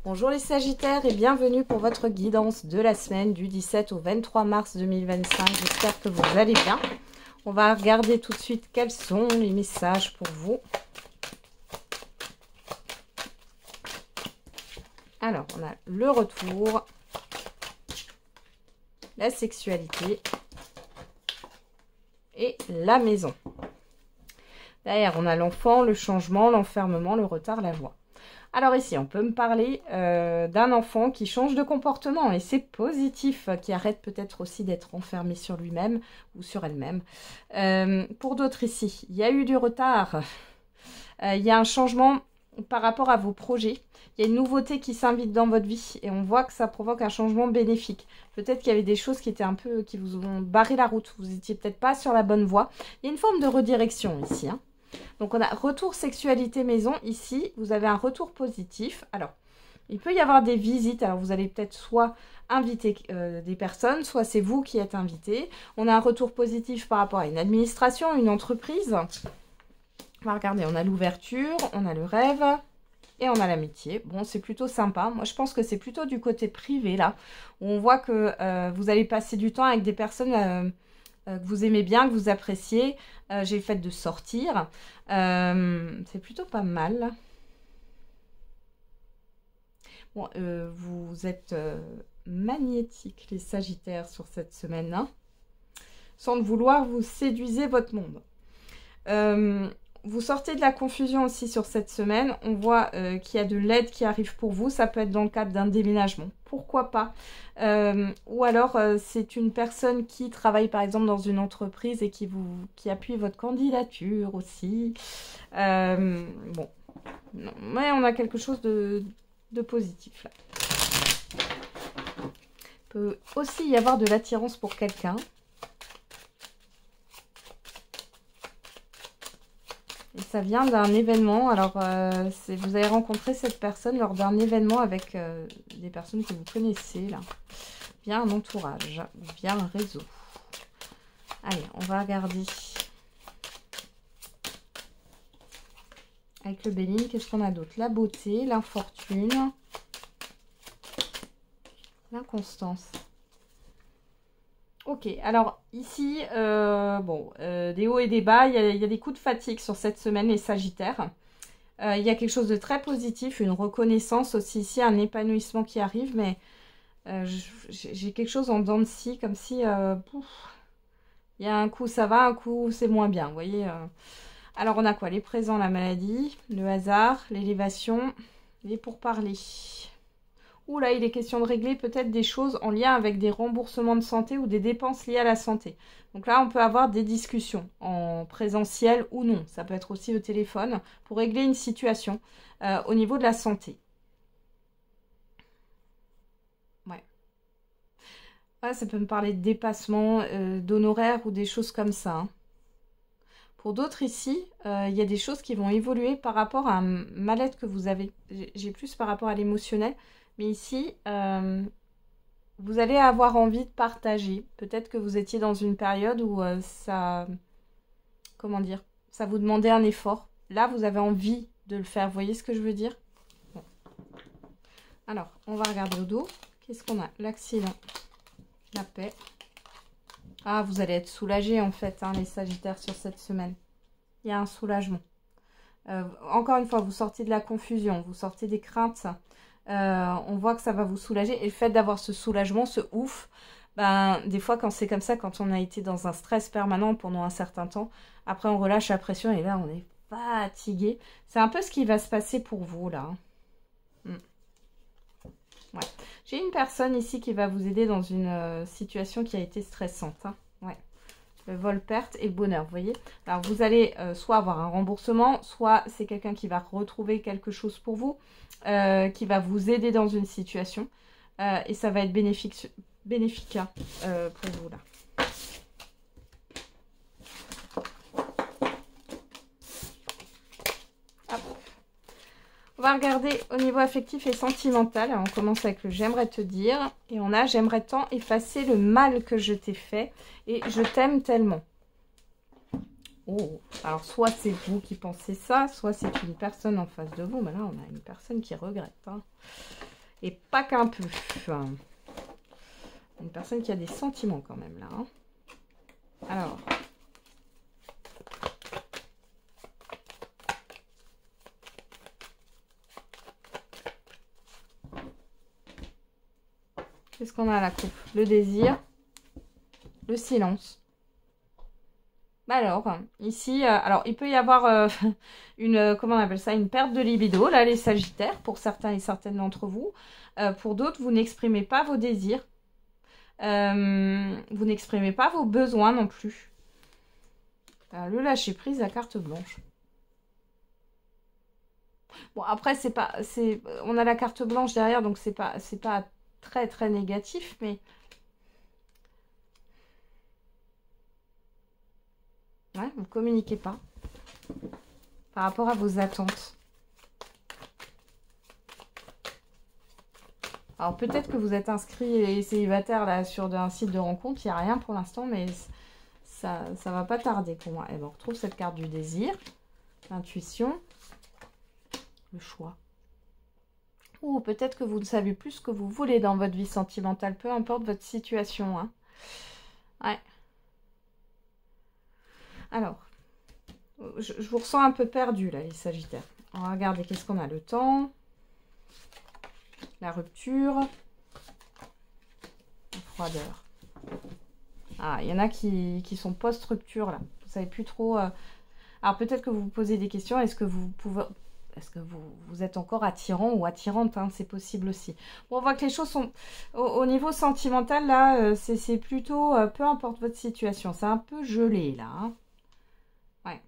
Bonjour les Sagittaires et bienvenue pour votre guidance de la semaine du 17 au 23 mars 2025. J'espère que vous allez bien. On va regarder tout de suite quels sont les messages pour vous. Alors, on a le retour, la sexualité et la maison. Derrière, on a l'enfant, le changement, l'enfermement, le retard, la voix. Alors ici, on peut me parler d'un enfant qui change de comportement et c'est positif, qui arrête peut-être aussi d'être enfermé sur lui-même ou sur elle-même. Pour d'autres ici, il y a eu du retard, il y a un changement par rapport à vos projets, il y a une nouveauté qui s'invite dans votre vie et on voit que ça provoque un changement bénéfique. Peut-être qu'il y avait des choses qui étaient un peu, qui vous ont barré la route, vous n'étiez peut-être pas sur la bonne voie. Il y a une forme de redirection ici, hein. Donc, on a retour sexualité maison. Ici, vous avez un retour positif. Alors, il peut y avoir des visites. Alors, vous allez peut-être soit inviter des personnes, soit c'est vous qui êtes invité. On a un retour positif par rapport à une administration, une entreprise. On va regarder, on a l'ouverture, on a le rêve et on a l'amitié. Bon, c'est plutôt sympa. Moi, je pense que c'est plutôt du côté privé, là, où on voit que vous allez passer du temps avec des personnes... que vous aimez bien, que vous appréciez. J'ai le fait de sortir. C'est plutôt pas mal. Bon, vous êtes magnétiques, les Sagittaires, sur cette semaine. Hein. Sans le vouloir, vous séduisez votre monde. Vous sortez de la confusion aussi sur cette semaine. On voit qu'il y a de l'aide qui arrive pour vous. Ça peut être dans le cadre d'un déménagement. Pourquoi pas? Ou alors, c'est une personne qui travaille par exemple dans une entreprise et qui appuie votre candidature aussi. Bon. Mais on a quelque chose de positif là. Il peut aussi y avoir de l'attirance pour quelqu'un. Et ça vient d'un événement. Alors, vous avez rencontré cette personne lors d'un événement avec des personnes que vous connaissez, là. Via un entourage, via un réseau. Allez, on va regarder. Avec le Béline, qu'est-ce qu'on a d'autre? La beauté, l'infortune, l'inconstance. Ok, alors ici, des hauts et des bas, il y a des coups de fatigue sur cette semaine, les Sagittaires. Il y a quelque chose de très positif, une reconnaissance aussi ici, un épanouissement qui arrive, mais j'ai quelque chose en dents de scie, comme si, il y a un coup ça va, un coup c'est moins bien, vous voyez. Alors on a quoi? Les présents, la maladie, le hasard, l'élévation, les pourparlers. Ouh là, il est question de régler peut-être des choses en lien avec des remboursements de santé ou des dépenses liées à la santé. Donc là, on peut avoir des discussions en présentiel ou non. Ça peut être aussi au téléphone pour régler une situation au niveau de la santé. Ouais. Ouais, ça peut me parler de dépassement, d'honoraires ou des choses comme ça. Hein. Pour d'autres ici, il y a des choses qui vont évoluer par rapport à un mal-être que vous avez. J'ai plus par rapport à l'émotionnel. Mais ici, vous allez avoir envie de partager. Peut-être que vous étiez dans une période où comment dire, ça vous demandait un effort. Là, vous avez envie de le faire. Vous voyez ce que je veux dire? Bon. Alors, on va regarder au dos. Qu'est-ce qu'on a? L'accident, la paix. Ah, vous allez être soulagés en fait, hein, les Sagittaires, sur cette semaine. Il y a un soulagement. Encore une fois, vous sortez de la confusion, vous sortez des craintes. On voit que ça va vous soulager. Et le fait d'avoir ce soulagement, ce ouf, ben, des fois quand c'est comme ça, quand on a été dans un stress permanent pendant un certain temps, après on relâche la pression et là on est fatigué. C'est un peu ce qui va se passer pour vous là. Ouais. J'ai une personne ici qui va vous aider dans une situation qui a été stressante. Hein. Ouais. Le vol-perte et le bonheur, vous voyez. Alors, vous allez soit avoir un remboursement, soit c'est quelqu'un qui va retrouver quelque chose pour vous, qui va vous aider dans une situation. Et ça va être bénéfique hein, pour vous, là. Hop. On va regarder au niveau affectif et sentimental. Alors, on commence avec le j'aimerais te dire. Et on a j'aimerais tant effacer le mal que je t'ai fait. Et je t'aime tellement. Oh, alors soit c'est vous qui pensez ça, soit c'est une personne en face de vous. Mais là, on a une personne qui regrette. Hein. Et pas qu'un peu. Enfin, une personne qui a des sentiments quand même là. Hein. Alors. Qu'est-ce qu'on a à la coupe? Le désir, le silence. Alors, ici, alors il peut y avoir une, comment on appelle ça, une perte de libido, là, les Sagittaires, pour certains et certaines d'entre vous. Pour d'autres, vous n'exprimez pas vos désirs. Vous n'exprimez pas vos besoins non plus. Alors, le lâcher-prise, la carte blanche. Bon, après, c'est pas, on a la carte blanche derrière, donc c'est pas très, très négatif, mais... Ouais, vous ne communiquez pas par rapport à vos attentes. Alors peut-être que vous êtes inscrit et célibataire là sur un site de rencontre, il n'y a rien pour l'instant, mais ça va pas tarder pour moi. Et ben, on retrouve cette carte du désir, l'intuition, le choix. Ou peut-être que vous ne savez plus ce que vous voulez dans votre vie sentimentale, peu importe votre situation. Hein. Ouais. Alors, je vous ressens un peu perdu là, les Sagittaires. On va regarder qu'est-ce qu'on a. Le temps, la rupture, la froideur. Ah, il y en a qui sont post-rupture là. Vous savez plus trop. Alors peut-être que vous vous posez des questions. Est-ce que vous êtes encore attirant ou attirante, hein, c'est possible aussi. Bon, on voit que les choses sont au niveau sentimental là, c'est plutôt peu importe votre situation. C'est un peu gelé là. Hein. Ouais.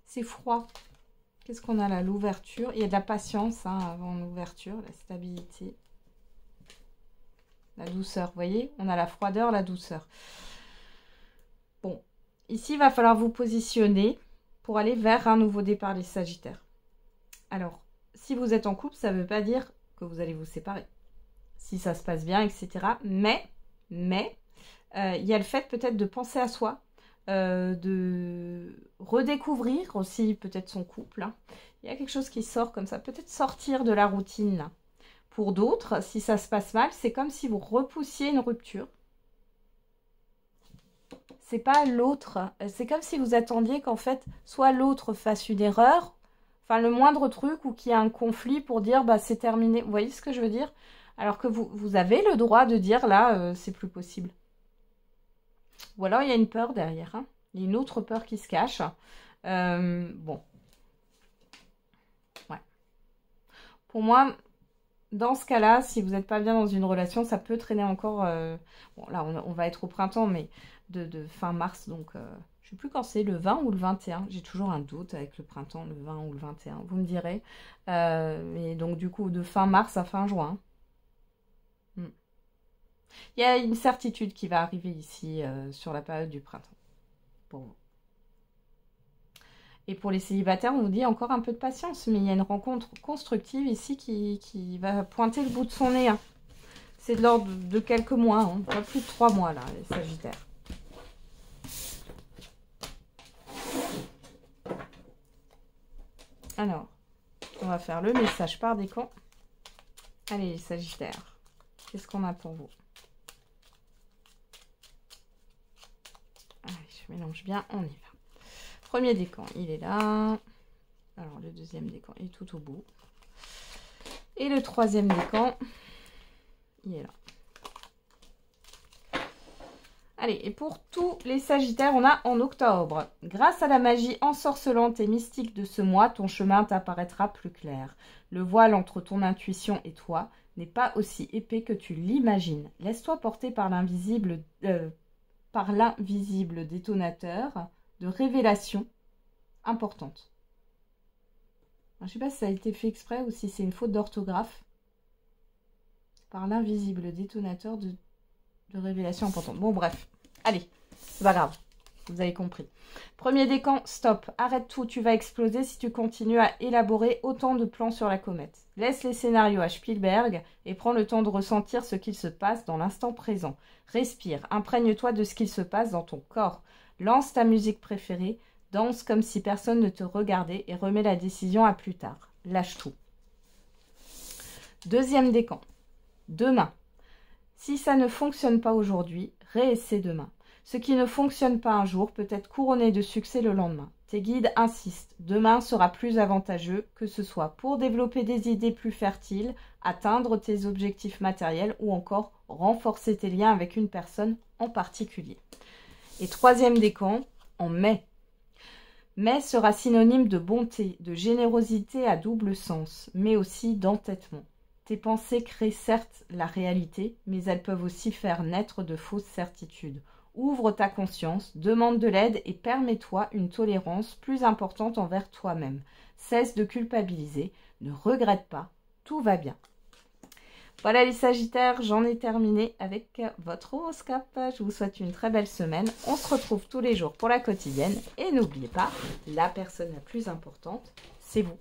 C'est froid. Qu'est-ce qu'on a là? L'ouverture. Il y a de la patience hein, avant l'ouverture, la stabilité. La douceur, vous voyez? On a la froideur, la douceur. Bon, ici, il va falloir vous positionner pour aller vers un nouveau départ, les Sagittaires. Alors, si vous êtes en couple, ça ne veut pas dire que vous allez vous séparer. Si ça se passe bien, etc. Mais, il y a le fait peut-être de penser à soi, de redécouvrir aussi peut-être son couple. Hein. Il y a quelque chose qui sort comme ça. Peut-être sortir de la routine, là. Pour d'autres, si ça se passe mal, c'est comme si vous repoussiez une rupture. C'est pas l'autre. C'est comme si vous attendiez qu'en fait, soit l'autre fasse une erreur, enfin le moindre truc, ou qu'il y a un conflit pour dire bah c'est terminé. Vous voyez ce que je veux dire? Alors que vous avez le droit de dire là, c'est plus possible. Ou alors il y a une peur derrière. Hein. Il y a une autre peur qui se cache. Bon. Ouais. Pour moi... Dans ce cas-là, si vous n'êtes pas bien dans une relation, ça peut traîner encore... Bon, là, on va être au printemps, mais de fin mars. Donc, je ne sais plus quand c'est, le 20 ou le 21. J'ai toujours un doute avec le printemps, le 20 ou le 21. Vous me direz. Mais donc, du coup, de fin mars à fin juin. Il y a une certitude qui va arriver ici sur la période du printemps. Pour vous. Et pour les célibataires, on vous dit encore un peu de patience. Mais il y a une rencontre constructive ici qui va pointer le bout de son nez. Hein. C'est de l'ordre de quelques mois. Hein. Pas plus de 3 mois, là, les Sagittaires. Alors, on va faire le message par décan. Allez, les Sagittaires. Qu'est-ce qu'on a pour vous? Allez, je mélange bien. On y va. Premier décan, il est là. Alors, le deuxième décan est tout au bout. Et le troisième décan, il est là. Allez, et pour tous les Sagittaires, on a en octobre. Grâce à la magie ensorcelante et mystique de ce mois, ton chemin t'apparaîtra plus clair. Le voile entre ton intuition et toi n'est pas aussi épais que tu l'imagines. Laisse-toi porter par l'invisible détonateur de révélations importantes. Je ne sais pas si ça a été fait exprès ou si c'est une faute d'orthographe. Par l'invisible détonateur de révélations importantes. Bon, bref. Allez, c'est pas grave. Vous avez compris. Premier décan, stop. Arrête tout, tu vas exploser si tu continues à élaborer autant de plans sur la comète. Laisse les scénarios à Spielberg et prends le temps de ressentir ce qu'il se passe dans l'instant présent. Respire, imprègne-toi de ce qu'il se passe dans ton corps. Lance ta musique préférée, danse comme si personne ne te regardait et remets la décision à plus tard. Lâche tout. Deuxième décan. Demain. Si ça ne fonctionne pas aujourd'hui, réessaie demain. Ce qui ne fonctionne pas un jour peut être couronné de succès le lendemain. Tes guides insistent. Demain sera plus avantageux, que ce soit pour développer des idées plus fertiles, atteindre tes objectifs matériels ou encore renforcer tes liens avec une personne en particulier. Et troisième décan, en mai. Mai sera synonyme de bonté, de générosité à double sens, mais aussi d'entêtement. Tes pensées créent certes la réalité, mais elles peuvent aussi faire naître de fausses certitudes. Ouvre ta conscience, demande de l'aide et permets-toi une tolérance plus importante envers toi-même. Cesse de culpabiliser, ne regrette pas, tout va bien. Voilà les Sagittaires, j'en ai terminé avec votre horoscope. Je vous souhaite une très belle semaine. On se retrouve tous les jours pour la quotidienne. Et n'oubliez pas, la personne la plus importante, c'est vous.